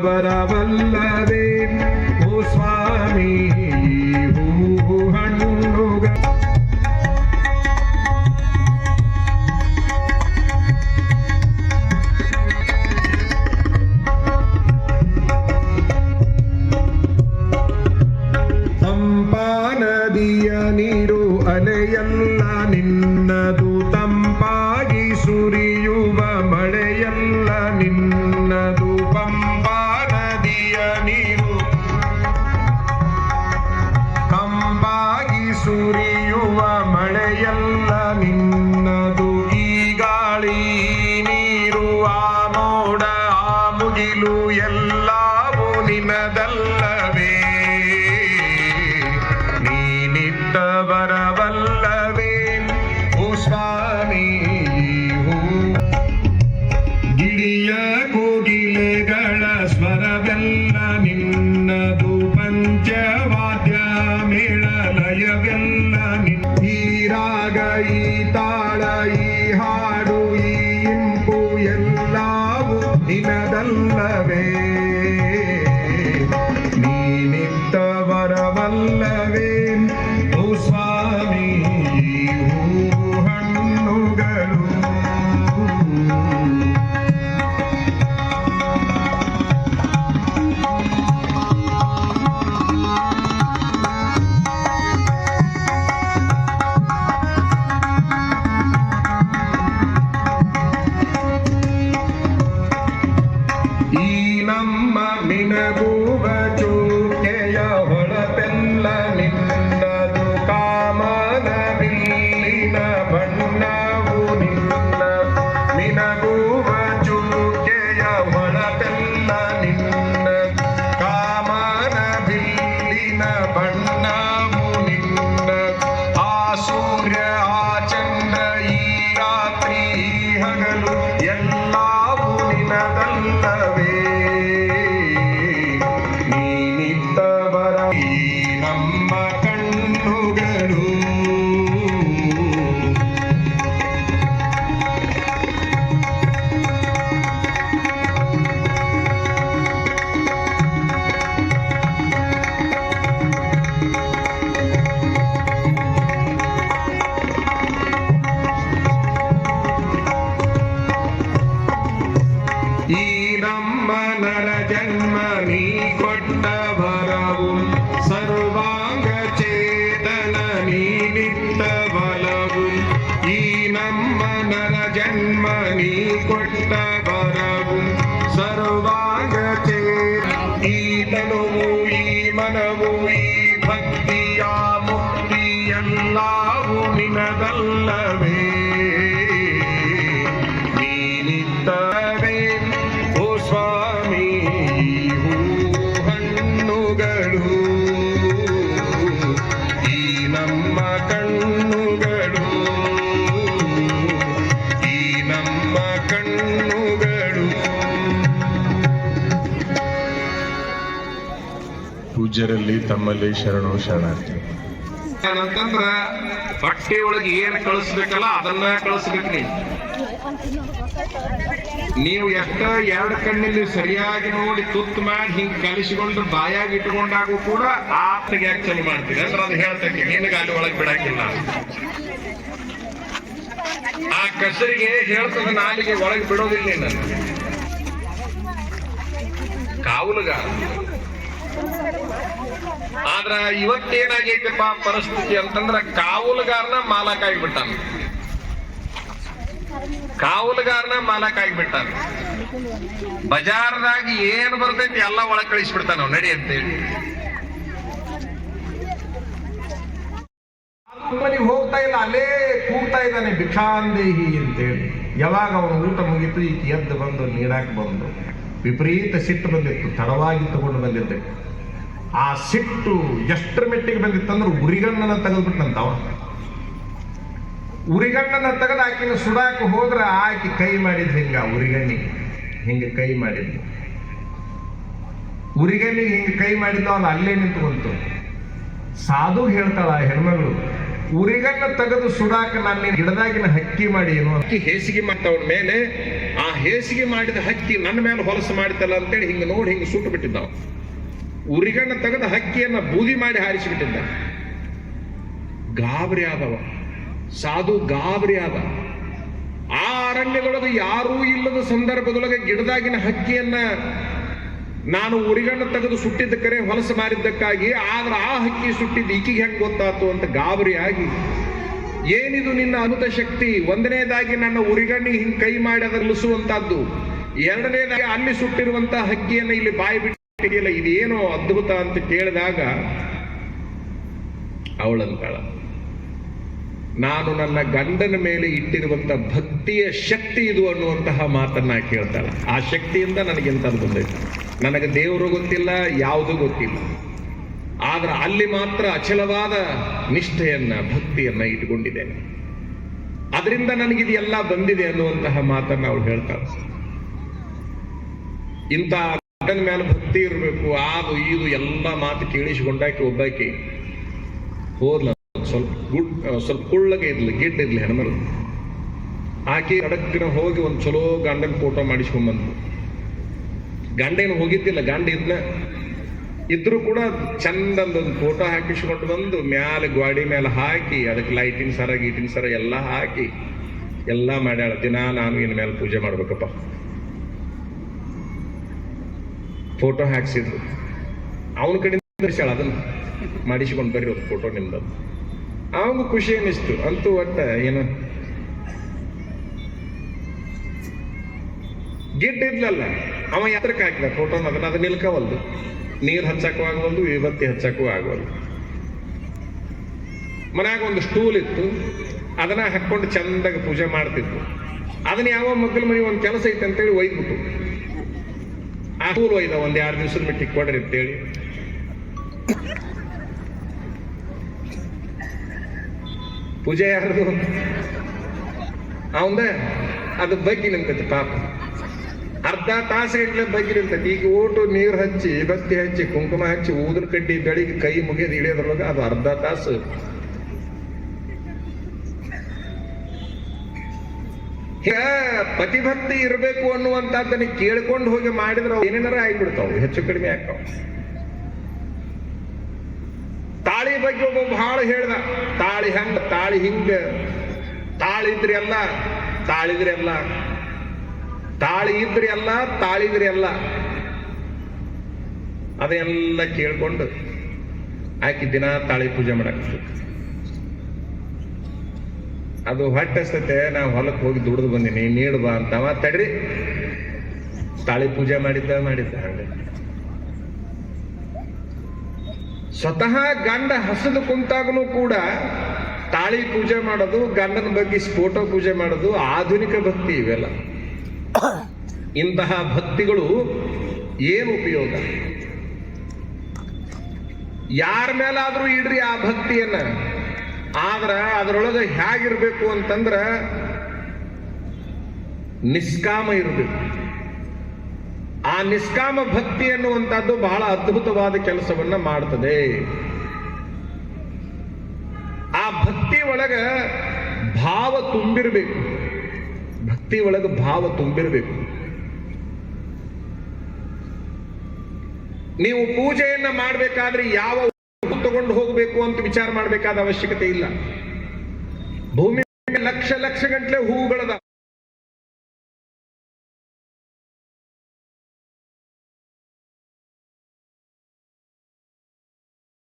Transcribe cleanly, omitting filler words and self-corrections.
ಬರವಲ್ಲವೇ ಓ ಸ್ವಾಮಿ ಹೂ ಹಣ್ಣುಗ ತಂಪಾನದಿಯ ನೀರು ಅಲೆಯಲ್ಲ ನಿನ್ನದು ತಂಪಾಗಿ ಸುರಿಯುವ ಮಳೆಯಲ್ಲ ನಿನ್ನದು ಪಂಪಾ ನದಿಯ ನೀರು ತಂಪಾಗಿ ಸುರಿಯುವ ಮಳೆಯಲ್ಲ ನಿನ್ನದು ಈ ಗಾಳಿ ನೀರು ಆ ಮೋಡ ಆ ಮುಗಿಲು ಎಲ್ಲವೂ ನಿನ್ನದಲ್ಲವೇ ನೀನಿದ್ದ ಬರವಲ್ಲವೇ ಓ ಸ್ವಾಮಿ ಗಿಳಿಯ ಕೋಗಿಲೆಗಳ ಸ್ವರವೆಲ್ಲ ನಿನ್ನದು ಪಂಚವಾದ್ಯ ಮೇಳ ಲಯವೆಲ್ಲ ಈ ರಾಗ ಈ ತಾಳ ಈ ಹಾಡು ಈ ಇಂಪು ಎಲ್ಲವೂ ನಿನ್ನದಲ್ಲವೇ ನೀನಿದ್ದ ಬರವಲ್ಲವೇ ಓ ಸ್ವಾಮಿ ಹೂ ಹಣ್ಣುಗಳು ಈ ನಮ್ಮ ಮಿನಗುವ ಚೂಕೆಯ ಹೊಳಪೆಲ್ಲ ನಿನ್ನದು ಕಾಮನ ಬಿಲ್ಲಿನ ಬಣ್ಣವು ನಿನ್ನ ಮಿನಗುವ ಚೂಕೆಯ ಹೊಳಪೆಲ್ಲ ನಿನ್ನ ಕಾಮನ ಬಿಲ್ಲಿನ ಬಣ್ಣವು ನಿನ್ನ ಆ ಸೂರ್ಯ ಆ ಚಂದ್ರ ಈ ರಾತ್ರಿ ಈ ಹಗಲು ಎಲ್ಲವೂ ನಿನ್ನದಲ್ಲವೇ ನೀನಿದ್ದ ಬರ ಈ ನಮ್ಮ ಕಣ್ಣುಗಳು ಈ ನಮ್ಮ ನರ ಜನ್ಮ ನೀ ಕೊಟ್ಟ ವರವು ಸರ್ವಾಂಗ ಚೇತನ ನೀನಿತ್ತ ಬಲವು ಈ ನಮ್ಮ ನರ ಜನ್ಮ ನೀ ಕೊಟ್ಟ ವರವು ಸರ್ವಾಂಗ ಚೇತನ ಈ ತನುವು ಈ ಮನವು ಈ ಭಕ್ತಿಯ ಮುಕ್ತಿ ಎಲ್ಲವೂ ನಿನದಲ್ಲವೇ ನೀನಿದ್ದವೇ ಓ ಸ್ವಾಮಿ ಹೂ ಹಣ್ಣುಗಳು ಈ ನಮ್ಮ ಕಣ್ಣುಗಳು ಈ ನಮ್ಮ ಕಣ್ಣುಗಳು. ಪೂಜ್ಯರಲ್ಲಿ ತಮ್ಮಲ್ಲಿ ಶರಣು ಶರಣಾರ್ಥಿ. ಏನಂತಂದ್ರ ಬಟ್ಟೆ ಒಳಗೆ ಏನ್ ಕಳಿಸ್ಬೇಕಲ್ಲ ಅದನ್ನ ಕಳಿಸ್ಬೇಕು. ನೀವು ಎಷ್ಟ ಎರಡು ಕಣ್ಣಲ್ಲಿ ಸರಿಯಾಗಿ ನೋಡಿ ತುತ್ತು ಮಾಡಿ ಹಿಂಗ್ ಕಲಿಸಿಕೊಂಡು ಬಾಯಾಗಿ ಇಟ್ಕೊಂಡಾಗೂ ಕೂಡ ಆಪ್ತಿಗೆ ಯಾಕೆ ಚಲು ಮಾಡ್ತೀರಿ ಅಂದ್ರೆ ಅದು ಹೇಳ್ತಕ್ಕೆ ನಿನಗೆ ಅಲ್ಲಿ ಒಳಗೆ ಬಿಡಾಕಿಲ್ಲ. ಆ ಕಸರಿಗೆ ಹೇಳ್ತದ ನಾಲಿಗೆ ಒಳಗೆ ಬಿಡೋದಿಲ್ಲ ನಾನು ಕಾವಲುಗಾರ. ಆದ್ರ ಇವತ್ತೇನಾಗೈತಪ್ಪ ಪರಿಸ್ಥಿತಿ ಅಂತಂದ್ರ ಕಾವಲುಗಾರನ ಮಾಲಕ ಆಗಿಬಿಟ್ಟಾನ. ಕಾವಲುಗಾರನ ಮಾಲಕ ಆಗಿಬಿಟ್ಟಾನ. ಬಜಾರ್ದಾಗ ಏನ್ ಬರ್ತೈತಿ ಎಲ್ಲ ಒಳಗ್ ಕಳಿಸ್ಬಿಡ್ತಾನ ನಾವು ನಡಿ ಅಂತೇಳಿ. ಮನೆಗೆ ಹೋಗ್ತಾ ಇಲ್ಲ, ಅಲ್ಲೇ ಕೂಗ್ತಾ ಇದ್ದಾನೆ ಭಿಕ್ಷಾಂದೇಹಿ ಅಂತೇಳಿ. ಯಾವಾಗ ಅವನು ಊಟ ಮುಗಿತು ಈಗ ಎದ್ದು ಬಂದು ನೀರಾಕ್ ಬಂದು ವಿಪರೀತ ಸಿಟ್ಟು ಬಂದಿತ್ತು, ತಡವಾಗಿ ತಗೊಂಡು ಬಂದಿದ್ದೆ. ಆ ಸಿಟ್ಟು ಎಷ್ಟರ ಮೆಟ್ಟಿಗೆ ಬಂದಿತ್ತಂದ್ರೆ ಉರಿಗಣ್ಣನ ತೆಗೆದ್ಬಿಟ್ಟಂತವ. ಉರಿಗಣ್ಣನ ತೆಗೆದು ಆಕಿನ ಸುಡಾಕ ಹೋದ್ರ ಆಕಿ ಕೈ ಮಾಡಿದ್ ಹಿಂಗ ಉರಿಗಣ್ಣಿಗೆ ಹಿಂಗ ಕೈ ಮಾಡಿದ್ಲು. ಉರಿಗಣ್ಣಿಗೆ ಹಿಂಗ ಕೈ ಮಾಡಿದ್ಲು, ಅದು ಅಲ್ಲೇ ನಿಂತ್ಕೊಂತು. ಸಾಧು ಹೇಳ್ತಾಳ ಹೆಣ್ಮಗಳು, ಉರಿಗಣ್ಣ ತೆಗೆದು ಸುಡಾಕ ನಾನು ಗಿಡದಾಗಿನ ಹಕ್ಕಿ ಮಾಡಿ ಏನು ಅಕ್ಕಿ ಹೇಸಿಗೆ ಮಾಡ್ತಾವಳ ಮೇಲೆ ಆ ಹೇಸಿಗೆ ಮಾಡಿದ ಹಕ್ಕಿ ನನ್ನ ಮೇಲೆ ಹೊಲಸು ಮಾಡಿತಲ್ಲ ಅಂತೇಳಿ ಹಿಂಗೆ ನೋಡಿ ಹಿಂಗೆ ಸುಟ್ಟು ಬಿಟ್ಟಿದ್ದಾವ. ಉರಿಗಣ್ಣ ತೆಗೆದ ಹಕ್ಕಿಯನ್ನ ಬೂದಿ ಮಾಡಿ ಹಾರಿಸಿಬಿಟ್ಟಿದ್ದ. ಗಾಬರಿ ಆದವ ಸಾಧು, ಗಾಬರಿ ಆದ. ಆ ಅರಣ್ಯದೊಳಗೆ ಯಾರೂ ಇಲ್ಲದ ಸಂದರ್ಭದೊಳಗೆ ಗಿಡದಾಗಿನ ಹಕ್ಕಿಯನ್ನ ನಾನು ಉರಿಗಣ್ಣ ತೆಗೆದು ಸುಟ್ಟಿದ್ದ ಕರೆ ಹೊಲಸು ಮಾರಿದ್ದಕ್ಕಾಗಿ, ಆದ್ರೆ ಆ ಹಕ್ಕಿ ಸುಟ್ಟಿದ್ದು ಈಕಿಗೆ ಹೆಂಗ್ ಗೊತ್ತಾತು ಅಂತ ಗಾಬರಿಯಾಗಿ, ಏನಿದು ನಿನ್ನ ಅದ್ಭುತ ಶಕ್ತಿ? ಒಂದನೇದಾಗಿ ನನ್ನ ಉರಿಗಣ್ಣಿ ಹಿಂಗ್ ಕೈ ಮಾಡಿ ಅದಲ್ಲಿಸುವಂತಹದ್ದು, ಎರಡನೇದಾಗಿ ಅಲ್ಲಿ ಸುಟ್ಟಿರುವಂತ ಹಕ್ಕಿಯನ್ನ ಇಲ್ಲಿ ಬಾಯಿ ಬಿಟ್ಟಿದೆಯಲ್ಲ, ಇದೇನೋ ಅದ್ಭುತ ಅಂತ ಕೇಳಿದಾಗ ಅವಳಂತಾಳ, ನಾನು ನನ್ನ ಗಂಡನ ಮೇಲೆ ಇಟ್ಟಿರುವಂತ ಭಕ್ತಿಯ ಶಕ್ತಿ ಇದು ಅನ್ನುವಂತಹ ಮಾತನ್ನ ಕೇಳ್ತಾಳ. ಆ ಶಕ್ತಿಯಿಂದ ನನಗೆಂತದ್ದು ಬಂದೈತೆ. ನನಗೆ ದೇವರು ಗೊತ್ತಿಲ್ಲ, ಯಾವುದೂ ಗೊತ್ತಿಲ್ಲ, ಆದ್ರೆ ಅಲ್ಲಿ ಮಾತ್ರ ಅಚಲವಾದ ನಿಷ್ಠೆಯನ್ನ ಭಕ್ತಿಯನ್ನ ಇಟ್ಕೊಂಡಿದ್ದೇನೆ, ಅದರಿಂದ ನನಗಿದೆಲ್ಲ ಬಂದಿದೆ ಅನ್ನುವಂತಹ ಮಾತನ್ನ ಅವಳು ಹೇಳ್ತಾಳೆ. ಇಂಥ ಗಂಡನ ಮೇಲೆ ಭಕ್ತಿ ಇರಬೇಕು, ಅದು ಇದು ಎಲ್ಲ ಮಾತು ಕೇಳಿಸಿಕೊಂಡಾಕಿ ಒಬ್ಬಾಕಿ ಹೋದ್ಲ. ಸ್ವಲ್ಪ ಕುಳ್ಳಗೆ ಇರ್ಲಿ, ಗಿಡ್ಡ ಇರ್ಲಿ ಹೆಣ್ಮರು, ಆಕೆ ಅಡಕ್ಕಿನ ಹೋಗಿ ಒಂದು ಚಲೋ ಗಂಡನ ಫೋಟೋ ಮಾಡಿಸ್ಕೊಂಡ್ಬಂದು. ಗಂಡ ಏನು ಹೋಗಿದ್ದಿಲ್ಲ, ಗಂಡ ಇದ್ರೂ ಕೂಡ ಚಂದಂದೊಂದು ಫೋಟೋ ಹಾಕಿಸ್ಕೊಂಡು ಬಂದು ಮ್ಯಾಲೆ ಗ್ವಾಡಿ ಮೇಲೆ ಹಾಕಿ ಅದಕ್ಕೆ ಲೈಟಿಂಗ್ ಸರ ಗೀಟಿಂಗ್ ಸರ ಎಲ್ಲ ಹಾಕಿ ಎಲ್ಲ ಮಾಡ್ಯಾಳ. ದಿನ ನಾನು ಇನ್ ಮೇಲೆ ಪೂಜೆ ಮಾಡ್ಬೇಕಪ್ಪ. ಫೋಟೋ ಹಾಕ್ಸಿದ್ರು, ಅವನ ಕಡೆಯಿಂದ ಅದನ್ನ ಮಾಡಿಸ್ಕೊಂಡು ಬರ್ರಿ ಒಂದು ಫೋಟೋ ನಿಮ್ದು. ಅವಂಗೂ ಖುಷಿ ಅನ್ನಿಸ್ತು. ಅಂತೂ ಒಟ್ಟ ಏನು ಗಿಡ್ಡ ಇದ್ಲಲ್ಲ, ಅವ ಯಾತ್ರಕ್ಕೆ ಹಾಕಿದ ಫೋಟೋನ, ಅದನ್ನ ನಿಲ್ಕವಲ್ದು, ನೀರು ಹಚ್ಚಕ್ಕೂ ಆಗವಲ್ದು, ವಿಭತ್ತಿ ಹಚ್ಚಕ್ಕೂ ಆಗವಲ್ದು. ಮನ್ಯಾಗ ಒಂದು ಸ್ಟೂಲ್ ಇತ್ತು, ಅದನ್ನ ಹಾಕೊಂಡು ಚಂದಾಗ ಪೂಜೆ ಮಾಡ್ತಿತ್ತು. ಅದನ್ನ ಯಾವ ಮಕ್ಕಳ ಮನೆ ಒಂದು ಕೆಲಸ ಐತೆ ಅಂತೇಳಿ ಒಯ್ದ್ಬಿಟ್ಟು ಆ ಸ್ಟೂಲ್ ಒಯ್ದ ಒಂದ್ 2 ದಿವಸದ ಮಿಟ್ಟಿಗೆ ಕೊಡ್ರಿ ಅಂತೇಳಿ. ಪೂಜೆ ಯಾರ್ದು? ಅವಂದ ಅದು ಬಗ್ಗೆ ನಿಂತೈತಿ ಪಾಪ. ಅರ್ಧ ತಾಸು ಗಂಟ್ಲೆ ಬಗ್ಗೆ ನಿಂತೈತಿ. ಈಗ ಓಟು ನೀರು ಹಚ್ಚಿ ಬತ್ತಿ ಹಚ್ಚಿ ಕುಂಕುಮ ಹಚ್ಚಿ ಊದ್ರ ಕಡ್ಡಿ ಬೆಳಿಗ್ಗೆ ಕೈ ಮುಗಿಯೋದು ಇಳಿಯೋದ್ರೊಳಗೆ ಅದು ಅರ್ಧ ತಾಸು. ಪತಿಭಕ್ತಿ ಇರಬೇಕು ಅನ್ನುವಂಥದ್ದನ್ನ ಕೇಳ್ಕೊಂಡು ಹೋಗಿ ಮಾಡಿದ್ರೆ ಏನೇನಾರ ಆಗಿಬಿಡ್ತಾವ, ಹೆಚ್ಚು ಕಡಿಮೆ ಆಗ್ತಾವ. ತಾಳಿ ಬಗ್ಗೆ ಒಬ್ಬ ಬಹಳ ಹೇಳ್ದ, ತಾಳಿ ಹಂಗ ತಾಳಿ ಹಿಂಗ, ತಾಳಿದ್ರಿ ಅಲ್ಲ ತಾಳಿದ್ರಿ ಅಲ್ಲ, ತಾಳಿ ಇದ್ರಿ ಅಲ್ಲ ತಾಳಿದ್ರಿ ಅಲ್ಲ. ಅದೆಲ್ಲ ಕೇಳ್ಕೊಂಡು ಆಕಿ ದಿನ ತಾಳಿ ಪೂಜೆ ಮಾಡಾಕ್ತಿತ್ತು. ಅದು ಹೊಟ್ಟೆಸ್ತತೆ, ನಾವು ಹೊಲಕ್ಕೆ ಹೋಗಿ ದುಡಿದು ಬಂದೀನಿ ನೀಡು ಬಾ ಅಂತವ, ತಡ್ರಿ ತಾಳಿ ಪೂಜೆ ಮಾಡಿದ್ದ ಹಂಗ. ಸ್ವತಃ ಗಂಡ ಹಸದು ಕುಂತಾಗನು ಕೂಡ ತಾಳಿ ಪೂಜೆ ಮಾಡೋದು, ಗಂಡನ ಬಗ್ಗೆ ಫೋಟೋ ಪೂಜೆ ಮಾಡೋದು ಆಧುನಿಕ ಭಕ್ತಿ. ಇವೆಲ್ಲ ಇಂತಹ ಭಕ್ತಿಗಳು ಏನು ಉಪಯೋಗ? ಯಾರ ಮೇಲಾದ್ರೂ ಇಡ್ರಿ ಆ ಭಕ್ತಿಯನ್ನ, ಆದ್ರ ಅದರೊಳಗೆ ಹೇಗಿರ್ಬೇಕು ಅಂತಂದ್ರ ನಿಷ್ಕಾಮ ಇರಬೇಕು. ಆ ನಿಷ್ಕಾಮ ಭಕ್ತಿ ಅನ್ನುವಂಥದ್ದು ಬಹಳ ಅದ್ಭುತವಾದ ಕೆಲಸವನ್ನ ಮಾಡ್ತದೆ. ಆ ಭಕ್ತಿ ಒಳಗ ಭಾವ ತುಂಬಿರ್ಬೇಕು, ಭಕ್ತಿ ಒಳಗ ಭಾವ ತುಂಬಿರ್ಬೇಕು. ನೀವು ಪೂಜೆಯನ್ನ ಮಾಡಬೇಕಾದ್ರೆ ಯಾವ ತಗೊಂಡು ಹೋಗಬೇಕು ಅಂತ ವಿಚಾರ ಮಾಡಬೇಕಾದ ಅವಶ್ಯಕತೆ ಇಲ್ಲ. ಭೂಮಿ ಲಕ್ಷ ಲಕ್ಷ ಗಂಟ್ಲೆ ಹೂಗಳದ,